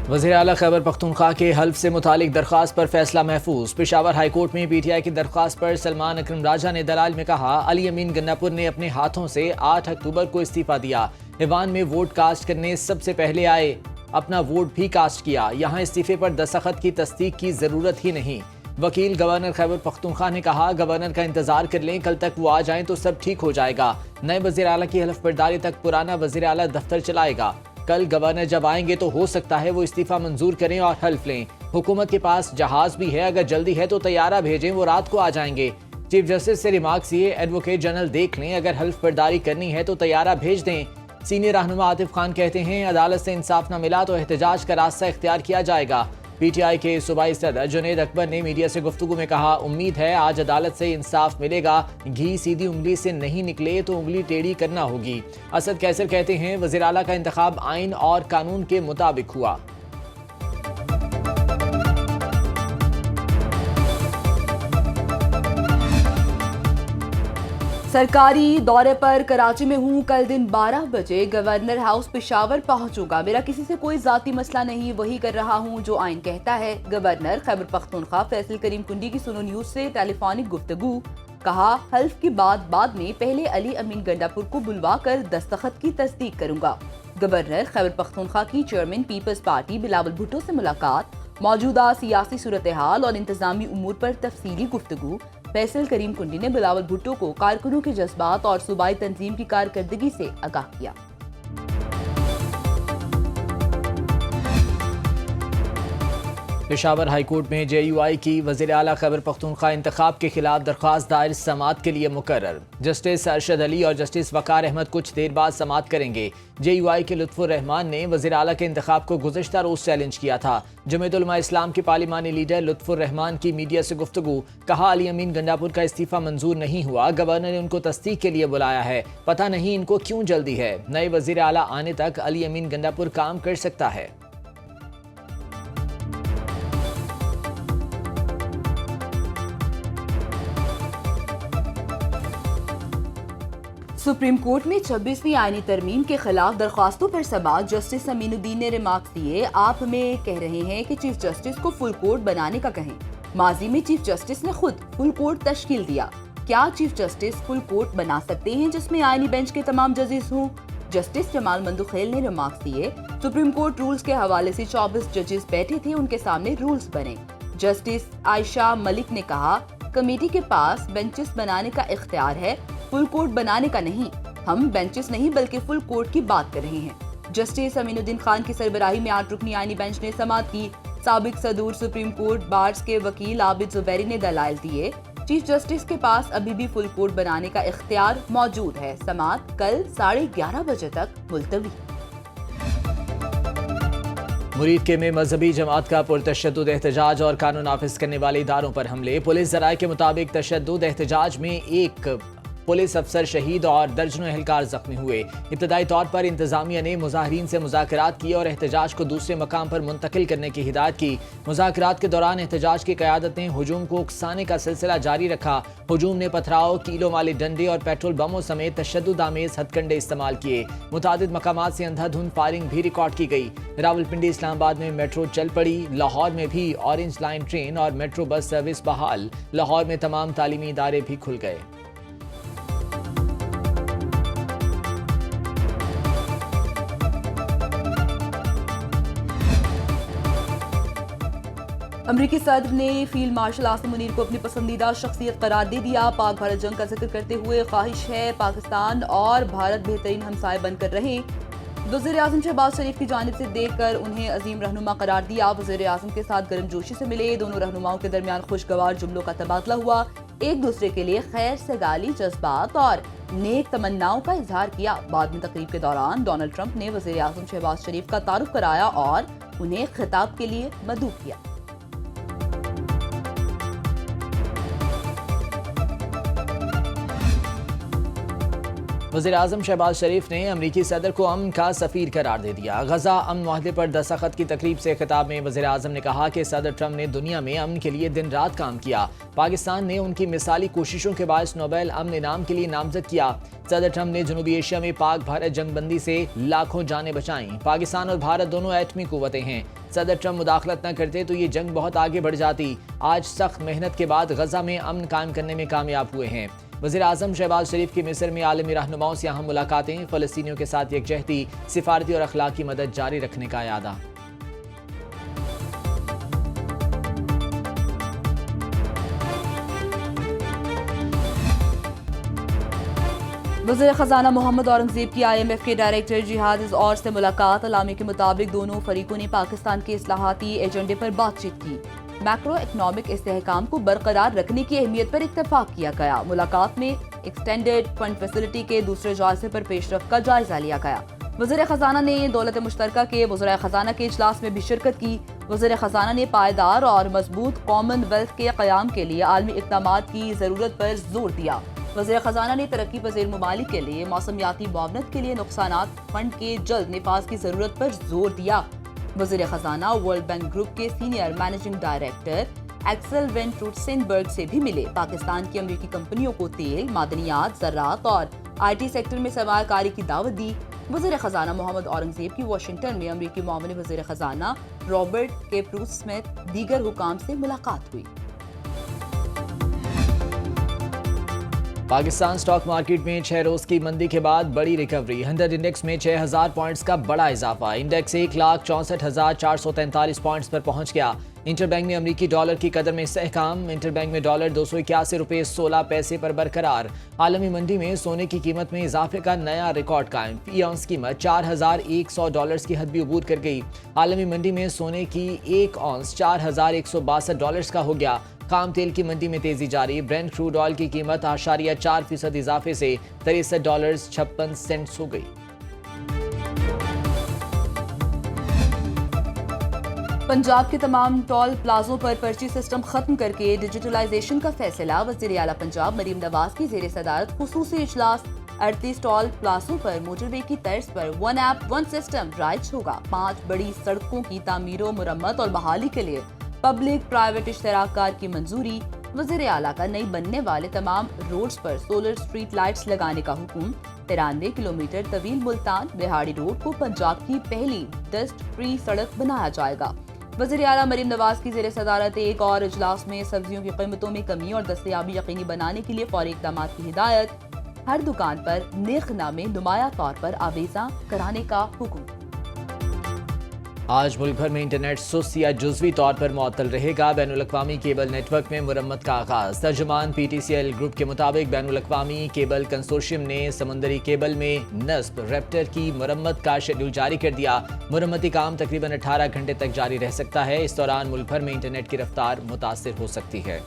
वज़ीर आला खैबर पख्तूनख्वा के हल्फ से मुतालिक दरख्वास्त पर फैसला महफूज। पेशावर हाईकोर्ट में PTI की दरख्वास्त पर सलमान अकरम राजा ने दलाल में कहा, अली अमीन गन्नापुर ने अपने हाथों से 8 अक्टूबर को इस्तीफा दिया। ईवान में वोट कास्ट करने सबसे पहले आए, अपना वोट भी कास्ट किया। यहाँ इस्तीफे पर दस्तखत की तस्दीक की जरूरत ही नहीं। वकील गवर्नर खैबर पख्तूनख्वा ने कहा, गवर्नर का इंतजार कर लें, कल तक वो आ जाएं तो सब ठीक हो जाएगा। नए वज़ीर आला की हल्फ बर्दारी तक पुराना वज़ीर आला दफ्तर चलाएगा। कल गवर्नर जब आएंगे तो हो सकता है वो इस्तीफा मंजूर करें और हल्फ लें। हुकूमत के पास जहाज भी है, अगर जल्दी है तो तैयारा भेजें, वो रात को आ जाएंगे। चीफ जस्टिस से रिमार्क्स ये, एडवोकेट जनरल देख लें, अगर हल्फ बर्दारी करनी है तो तैयारा भेज दें। सीनियर रहनुमा आतिफ खान कहते हैं, अदालत से इंसाफ न मिला तो एहतजाज का रास्ता इख्तियार किया जाएगा। PTI के सूबाई सदर जुनैद अकबर ने मीडिया से गुफ्तगू में कहा, उम्मीद है आज अदालत से इंसाफ मिलेगा। घी सीधी उंगली से नहीं निकले तो उंगली टेढ़ी करना होगी। असद कैसर कहते हैं, वज़ीर आला का इंतखाब आइन और कानून के मुताबिक हुआ। सरकारी दौरे पर कराची में हूँ, कल दिन 12 बजे गवर्नर हाउस पेशावर पहुंचूंगा। मेरा किसी से कोई जाती मसला नहीं, वही कर रहा हूँ जो आइन कहता है। गवर्नर खैबर पख्तूनख्वा फैसल करीम कुंडी की सुनो न्यूज से टेलीफोनिक गुफ्तगू। कहा, हल्फ की बात बाद में, पहले अली अमीन गंडापुर को बुलवा कर दस्तखत की तस्दीक करूंगा। गवर्नर खैबर पख्तूनख्वा की चेयरमैन पीपल्स पार्टी बिलावल भुट्टो से मुलाकात। मौजूदा सियासी सूरत हाल और इंतजामी उमूर पर तफसीली गुफ्तगू। फैसल करीम कुंडी ने बिलावल भुट्टो को कारकुनों के जज्बात और सूबाई तंजीम की कारकर्दगी से आगाह किया। पेशावर हाईकोर्ट में JUI की वज़ीर आला खैबर पख्तूनख्वा इंतखाब के खिलाफ दरख्वास्त दायर समाअत के लिए मुकर्रर। जस्टिस अरशद अली और जस्टिस वकार अहमद कुछ देर बाद समाअत करेंगे। JUI के लुत्फुर रहमान ने वज़ीर आला के इंतखाब को गुज़िश्ता रोज़ चैलेंज किया था। जमीयत उलमा इस्लाम की पार्लिमानी लीडर लुत्फुर रहमान की मीडिया से गुफ्तगू। कहा, अली अमीन गंडापुर का इस्तीफा मंजूर नहीं हुआ, गवर्नर ने उनको तस्दीक के लिए बुलाया है, पता नहीं इनको क्यों जल्दी है। नए वज़ीर आला आने तक अली अमीन गंडापुर काम कर सकता है। सुप्रीम कोर्ट में 26वीं आईनी तरमीम के खिलाफ दरख्वास्तों पर समाअत। जस्टिस अमीनुद्दीन ने रिमार्क्स दिए, आप हमें कह रहे हैं कि चीफ जस्टिस को फुल कोर्ट बनाने का कहें। माजी में चीफ जस्टिस ने खुद फुल कोर्ट तश्कील दिया, क्या चीफ जस्टिस फुल कोर्ट बना सकते हैं जिसमें आईनी बेंच के तमाम जजेस हों? जस्टिस जमाल मंदुखेल ने रिमार्क्स दिए, सुप्रीम कोर्ट रूल्स के हवाले से 24 जजेस बैठे थे, उनके सामने रूल्स बने। जस्टिस आयशा मलिक ने कहा, कमेटी के पास बेंचेस बनाने का इख्तियार है, फुल कोर्ट बनाने का नहीं। हम बेंचेस नहीं बल्कि फुल कोर्ट की बात कर रहे हैं। जस्टिस अमीनुद्दीन खान की सरबराही में 8 रुकनी आईनी बेंच ने समाअत की। साबिक सदूर सुप्रीम कोर्ट बार्स के वकील आबिद जुबैरी ने दलाइल दिए, चीफ जस्टिस के पास अभी भी फुल कोर्ट बनाने का इख्तियार मौजूद है। समाअत कल 11:30 बजे तक मुलतवी। मुरीद में मजहबी जमात का पुरतशद्दुद एहतजाज और कानून नाफिज करने वाले इदारों पर हमले। पुलिस ज़राए के मुताबिक तशद्दुद एहतजाज में एक पुलिस अफसर शहीद और दर्जनों एहलकार जख्मी हुए। इब्तदाई तौर पर इंतजामिया ने मुजाहिरीन से मुज़ाकरात किए और एहतजाज को दूसरे मकाम पर मुंतकिल करने की हिदायत की। मुज़ाकरात के दौरान एहतजाज की क़यादत ने हुजूम को उकसाने का सिलसिला जारी रखा। हुजूम ने पथराव, कीलों वाले डंडे और पेट्रोल बमों समेत तशद्दुद आमेज हथकंडे इस्तेमाल किए। मुतादिद मकामात से अंधाधुंध फायरिंग भी रिकॉर्ड की गई। रावलपिंडी इस्लामाबाद में मेट्रो चल पड़ी। लाहौर में भी ऑरेंज लाइन ट्रेन और मेट्रो बस सर्विस बहाल। लाहौर में तमाम तालीमी इदारे भी खुल गए। अमरीकी सदर ने फील्ड मार्शल आसिम मुनीर को अपनी पसंदीदा शख्सियत करार दे दिया। पाक भारत जंग का जिक्र करते हुए ख्वाहिश है पाकिस्तान और भारत बेहतरीन हमसाए बनकर रहें। वज़ीर आज़म शहबाज शरीफ की जानिब से देखकर उन्हें अजीम रहनुमा करार दिया। वज़ीर आज़म के साथ गर्मजोशी से मिले। दोनों रहनुमाओं के दरमियान खुशगवार जुमलों का तबादला हुआ। एक दूसरे के लिए खैर सगाली, जज्बात और नेक तमन्नाओं का इजहार किया। बाद में तकरीब के दौरान डोनाल्ड ट्रंप ने वज़ीर आज़म शहबाज शरीफ का तारुफ कराया और उन्हें खिताब के लिए मदऊ किया। वज़ीर-ए-आज़म शहबाज शरीफ ने अमरीकी सदर को अमन का सफ़ीर करार दे दिया। गजा अमन माहदे पर दस्तखत की तकरीब से खिताब में वज़ीर-ए-आज़म ने कहा कि सदर ट्रंप ने दुनिया में अमन के लिए दिन रात काम किया। पाकिस्तान ने उनकी मिसाली कोशिशों के बायस नोबेल अमन इनाम के लिए नामजद किया। सदर ट्रंप ने जनूबी एशिया में पाक भारत जंगबंदी से लाखों जानें बचाईं। पाकिस्तान और भारत दोनों एटमी कुव्वतें हैं। सदर ट्रंप मुदाखलत न करते तो ये जंग बहुत आगे बढ़ जाती। आज सख्त मेहनत के बाद गजा में अमन कायम करने में कामयाब हुए हैं। वज़ीर-ए-आज़म शहबाज शरीफ की मिस्र में आलमी रहनुमाओं से अहम मुलाकातें, फ़लस्तीनियों के साथ यकजहती, सिफारती और अखलाकी मदद जारी रखने का इरादा। वज़ीर ख़ज़ाना मोहम्मद औरंगज़ेब की IMF के डायरेक्टर जिहाद और से मुलाकात। अलामी के मुताबिक दोनों फरीकों ने पाकिस्तान के इस्लाहाती एजेंडे पर बातचीत की। मैक्रो इकनॉमिक इस्तेहकाम को बरकरार रखने की अहमियत पर इत्तफाक किया गया। मुलाकात में एक्सटेंडेड फंड फैसिलिटी के दूसरे जायजे पर पेशरफ का जायजा लिया गया। वज़ीर ख़ज़ाना ने दौलत मुश्तरका के वज़राए ख़ज़ाना के इजलास में भी शिरकत की। वज़ीर ख़ज़ाना ने पायदार और मजबूत कॉमनवेल्थ के क़याम के लिए आलमी इक़दामात की ज़रूरत पर जोर दिया। वज़ीर ख़ज़ाना ने तरक्की पज़ीर ममालिक के लिए मौसमियाती मुआवनत के लिए नुकसानात फंड के जल्द निफाज की ज़रूरत पर जोर दिया। वज़ीर ख़ज़ाना वर्ल्ड बैंक ग्रुप के senior managing director Axel van Trotsenburg से भी मिले। पाकिस्तान की अमरीकी कंपनियों को तेल, मादनियात, ज़राअत और IT सेक्टर में सरमायाकारी की दावत दी। वज़ीर ख़ज़ाना मोहम्मद औरंगज़ेब की वाशिंगटन में अमरीकी मामले वज़ीर ख़ज़ाना रॉबर्ट के प्रूस समेत दीगर हुकाम से मुलाकात हुई। पाकिस्तान स्टॉक मार्केट में 6 रोज की मंदी के बाद बड़ी रिकवरी। 100 इंडेक्स में 6000 पॉइंट्स का बड़ा इजाफा। इंडेक्स 1,64,443 पॉइंट्स पर पहुंच गया। इंटरबैंक में अमरीकी डॉलर की कदर में istehकाम। इंटरबैंक में डॉलर 281 रुपये 16 पैसे पर बरकरार। आलमी मंडी में सोने की कीमत में इजाफे का नया रिकॉर्ड कायम। फी औंस कीमत $4,100 की हद भी अबूर कर गई। आलमी मंडी में सोने की एक औंस $4,162 का हो गया। खाम तेल की मंडी में तेजी जारी। ब्रेंट क्रूड ऑयल की कीमत 4% इजाफे से $63.56 हो गई। पंजाब के तमाम टोल प्लाजों पर पर्ची सिस्टम खत्म करके डिजिटलाइजेशन का फैसला। वज़ीर आला पंजाब मरीम नवाज की ज़ेर सदारत खुसूसी इजलास। 38 टोल प्लाजों पर मोटरवे की तर्ज पर 1 ऐप 1 सिस्टम राइज होगा। 5 बड़ी सड़कों की तामीर, मुरम्मत और बहाली के लिए पब्लिक प्राइवेट इश्तराककार की मंजूरी। वज़ीर आला का नई बनने वाले तमाम रोड्स पर सोलर स्ट्रीट लाइट्स लगाने का हुक्म। 93 किलोमीटर तवील मुल्तान बिहाड़ी रोड को पंजाब की पहली डस्ट फ्री सड़क बनाया जाएगा। वज़ीर आला मरीम नवाज की ज़ेर सदारत एक और इजलास में सब्जियों की कीमतों में कमी और दस्तयाबी यकीनी बनाने के लिए फौरी इक़दाम की हिदायत। हर दुकान पर निर्खनामे नुमाया तौर पर आवेज़ा कराने का हुक्म। आज मुल्क भर में इंटरनेट सुस्त या जुज़वी तौर पर मुअत्तल रहेगा। बैनुल-अक़वामी केबल नेटवर्क में मुरम्मत का आगाज़। तर्जुमान PTCL ग्रुप के मुताबिक बैनुल-अक़वामी केबल कंसोर्शियम ने समुंदरी केबल में नस्ब रैप्टर की मुरम्मत का शेड्यूल जारी कर दिया। मुरम्मती काम तकरीबन 18 घंटे तक जारी रह सकता है। इस दौरान मुल्क भर में इंटरनेट की रफ्तार मुतासिर हो सकती है।